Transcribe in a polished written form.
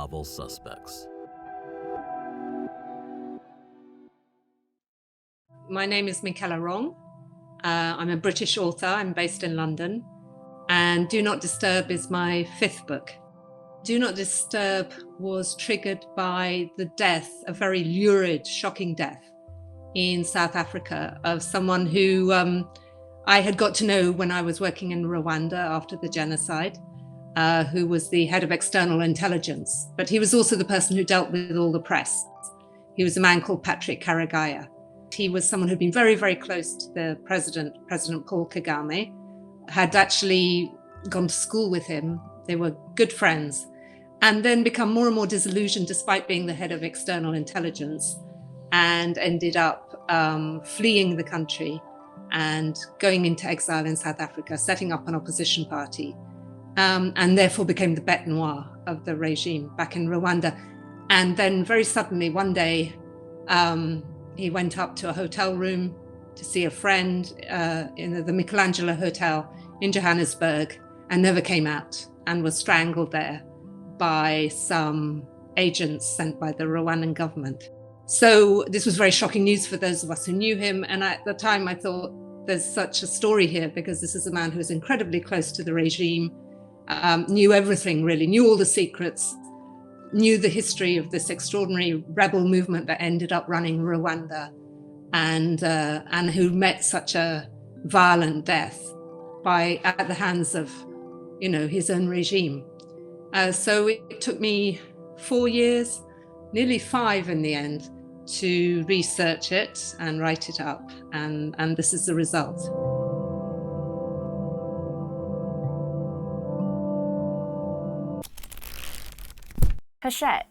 novel suspects. My name is Michaela Wrong. I'm a British author. I'm based in London. And Do Not Disturb is my fifth book. Do Not Disturb was triggered by the death, a very lurid, shocking death in South Africa of someone who I had got to know when I was working in Rwanda after the genocide, who was the head of external intelligence. But he was also the person who dealt with all the press. He was a man called Patrick Karegeya. He was someone who'd been very, very close to the President Paul Kagame, had actually gone to school with him. They were good friends, and then become more and more disillusioned despite being the head of external intelligence, and ended up fleeing the country and going into exile in South Africa, setting up an opposition party, and therefore became the bête noire of the regime back in Rwanda. And then very suddenly one day, he went up to a hotel room to see a friend in the Michelangelo Hotel in Johannesburg, and never came out, and was strangled there by some agents sent by the Rwandan government. So this was very shocking news for those of us who knew him. And at the time I thought, there's such a story here, because this is a man who was incredibly close to the regime, knew everything really, knew all the secrets, knew the history of this extraordinary rebel movement that ended up running Rwanda, and who met such a violent death at the hands of, his own regime. So it took me 4 years, nearly 5 in the end, to research it and write it up, and this is the result. Hachette